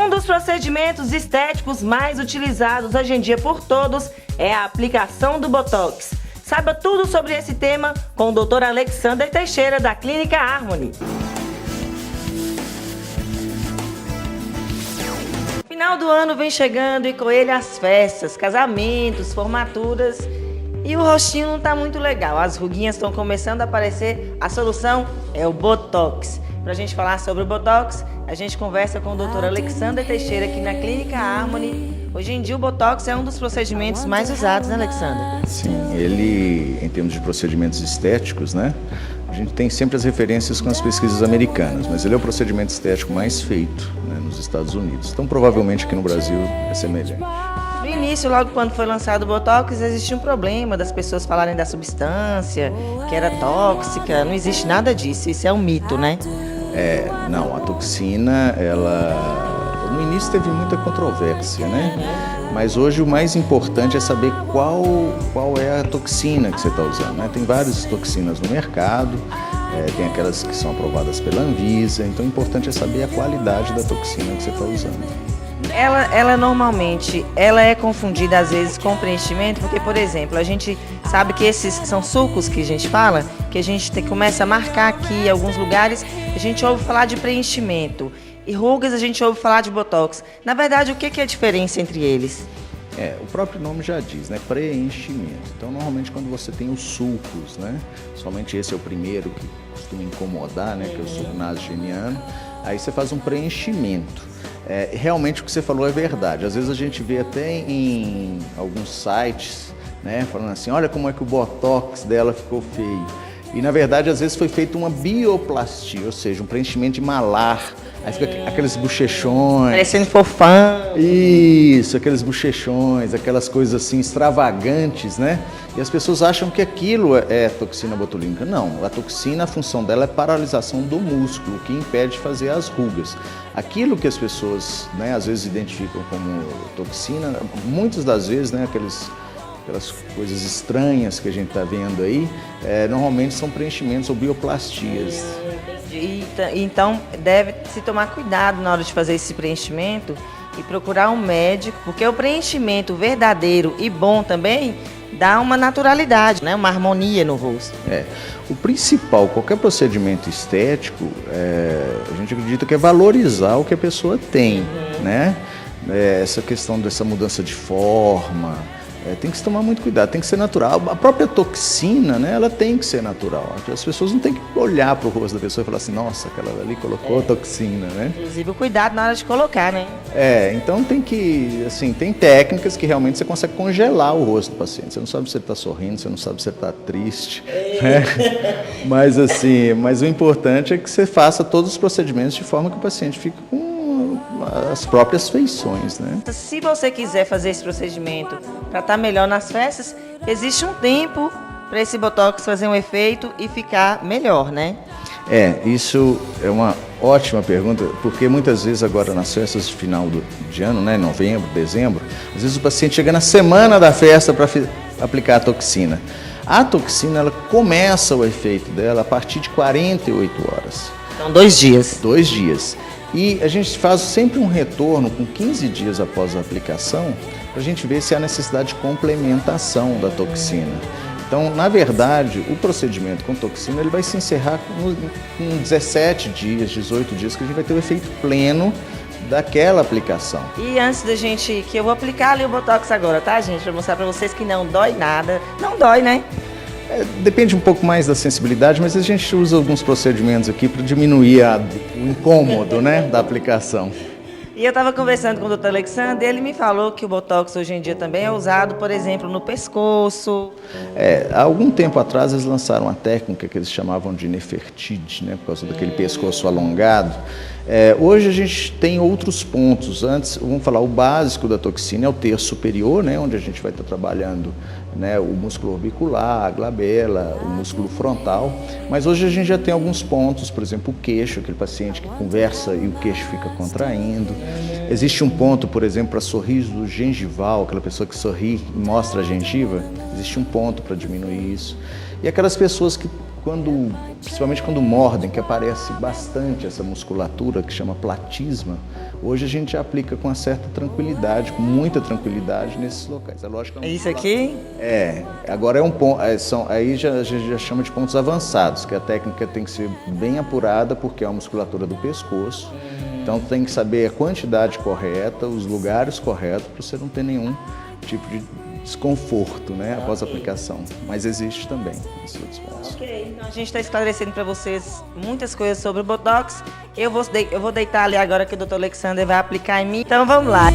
Um dos procedimentos estéticos mais utilizados hoje em dia por todos é a aplicação do Botox. Saiba tudo sobre esse tema com o Dr. Alexander Teixeira, da Clínica Harmony. Final do ano vem chegando e com ele as festas, casamentos, formaturas e o rostinho não tá muito legal. As ruguinhas estão começando a aparecer. A solução é o Botox. Pra gente falar sobre o Botox, a gente conversa com o Dr. Alexander Teixeira aqui na Clínica Harmony. Hoje em dia o Botox é um dos procedimentos mais usados, né, Alexander? Sim, ele, em termos de procedimentos estéticos, né? A gente tem sempre as referências com as pesquisas americanas, mas ele é o procedimento estético mais feito, né, nos Estados Unidos. Então, provavelmente aqui no Brasil é semelhante. No início, logo quando foi lançado o Botox, existia um problema das pessoas falarem da substância, que era tóxica. Não existe nada disso, isso é um mito, né? Não, a toxina, ela no início teve muita controvérsia, né? Mas hoje o mais importante é saber qual é a toxina que você está usando, né? Tem várias toxinas no mercado, tem aquelas que são aprovadas pela Anvisa, então o importante é saber a qualidade da toxina que você está usando. Ela normalmente é confundida às vezes com preenchimento, porque, por exemplo, a gente sabe que esses são sucos que a gente fala, que a gente começa a marcar aqui em alguns lugares, a gente ouve falar de preenchimento. E rugas a gente ouve falar de Botox. Na verdade, o que é a diferença entre eles? O próprio nome já diz, né? Preenchimento. Então, normalmente, quando você tem os sulcos, né? Somente esse é o primeiro que costuma incomodar, né? Que é o sulco nasogeniano. Aí você faz um preenchimento. Realmente o que você falou é verdade. Às vezes a gente vê até em alguns sites, né? Falando assim, olha como é que o Botox dela ficou feio. E, na verdade, às vezes foi feita uma bioplastia, ou seja, um preenchimento de malar. Aí fica aqueles bochechões. Parecendo fofão. Isso, aqueles bochechões, aquelas coisas assim extravagantes, né? E as pessoas acham que aquilo é toxina botulínica. Não, a toxina, a função dela é paralisação do músculo, o que impede de fazer as rugas. Aquilo que as pessoas, né, às vezes identificam como toxina, muitas das vezes, né, aquelas coisas estranhas que a gente está vendo aí, normalmente são preenchimentos ou bioplastias. Então deve se tomar cuidado na hora de fazer esse preenchimento e procurar um médico, porque o preenchimento verdadeiro e bom também dá uma naturalidade, né? Uma harmonia no rosto. O principal, qualquer procedimento estético, a gente acredita que é valorizar o que a pessoa tem, né? Essa questão dessa mudança de forma, tem que se tomar muito cuidado, tem que ser natural. A própria toxina, né, ela tem que ser natural. As pessoas não têm que olhar para o rosto da pessoa e falar assim, nossa, aquela ali colocou toxina, né? Inclusive o cuidado na hora de colocar, né? Então tem que, assim, tem técnicas que realmente você consegue congelar o rosto do paciente. Você não sabe se ele está sorrindo, você não sabe se ele está triste, né? Mas o importante é que você faça todos os procedimentos de forma que o paciente fique com as próprias feições, né? Se você quiser fazer esse procedimento para estar melhor nas festas, existe um tempo para esse Botox fazer um efeito e ficar melhor, né? Isso é uma ótima pergunta, porque muitas vezes agora nas festas de final de ano, né, novembro, dezembro, às vezes o paciente chega na semana da festa para aplicar a toxina. A toxina, ela começa o efeito dela a partir de 48 horas. Então, 2 dias. 2 dias. E a gente faz sempre um retorno com 15 dias após a aplicação para a gente ver se há necessidade de complementação da toxina. Então, na verdade, o procedimento com toxina ele vai se encerrar com 17 dias, 18 dias, que a gente vai ter o efeito pleno daquela aplicação. E antes da gente, que eu vou aplicar ali o Botox agora, tá, gente? Para mostrar para vocês que não dói nada. Não dói, né? Depende um pouco mais da sensibilidade, mas a gente usa alguns procedimentos aqui para diminuir o incômodo, né, da aplicação. E eu estava conversando com o Dr. Alexander e ele me falou que o Botox hoje em dia também é usado, por exemplo, no pescoço. Há algum tempo atrás eles lançaram uma técnica que eles chamavam de Nefertiti, né, por causa daquele pescoço alongado. Hoje a gente tem outros pontos. Antes, vamos falar, o básico da toxina é o terço superior, né, onde a gente vai estar trabalhando, né, o músculo orbicular, a glabela, o músculo frontal. Mas hoje a gente já tem alguns pontos, por exemplo, o queixo, aquele paciente que conversa e o queixo fica contraindo. Existe um ponto, por exemplo, para sorriso gengival, aquela pessoa que sorri e mostra a gengiva, existe um ponto para diminuir isso. E aquelas pessoas que principalmente quando mordem, que aparece bastante essa musculatura que chama platisma, hoje a gente aplica com uma certa tranquilidade, com muita tranquilidade nesses locais. É lógico que É isso aqui? Agora é um ponto, aí a gente já chama de pontos avançados, que a técnica tem que ser bem apurada porque é a musculatura do pescoço. Então tem que saber a quantidade correta, os lugares corretos, para você não ter nenhum tipo de desconforto, né, após a aplicação. Mas existe também esses outros pontos. Ok, então a gente está esclarecendo para vocês muitas coisas sobre o Botox. Eu vou deitar ali agora que o Dr. Alexander vai aplicar em mim. Então vamos lá.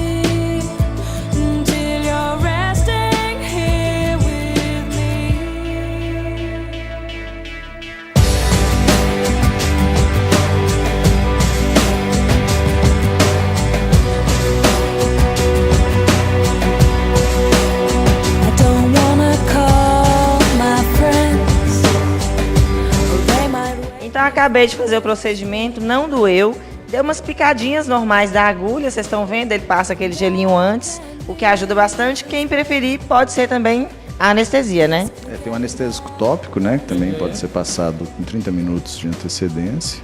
Então acabei de fazer o procedimento, não doeu, deu umas picadinhas normais da agulha, vocês estão vendo, ele passa aquele gelinho antes, o que ajuda bastante. Quem preferir pode ser também a anestesia, né? Tem um anestésico tópico, né, que também pode ser passado com 30 minutos de antecedência.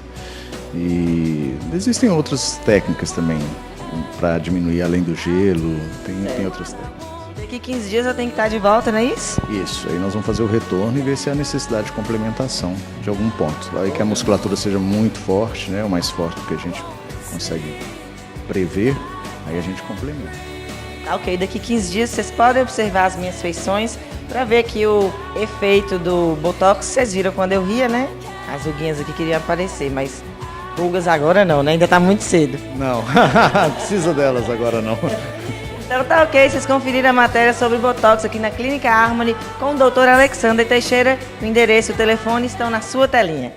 E existem outras técnicas também para diminuir além do gelo, tem outras técnicas. Daqui 15 dias eu tenho que estar de volta, não é isso? Isso, aí nós vamos fazer o retorno e ver se há necessidade de complementação de algum ponto. Aí que a musculatura seja muito forte, né, o mais forte do que a gente consegue prever, aí a gente complementa. Ok, daqui 15 dias vocês podem observar as minhas feições para ver que o efeito do Botox, vocês viram quando eu ria, né? As ruguinhas aqui queriam aparecer, mas rugas agora não, né? Ainda tá muito cedo. Não, precisa delas agora não. Então tá ok, vocês conferiram a matéria sobre Botox aqui na Clínica Harmony com o Dr. Alexander Teixeira. O endereço e o telefone estão na sua telinha.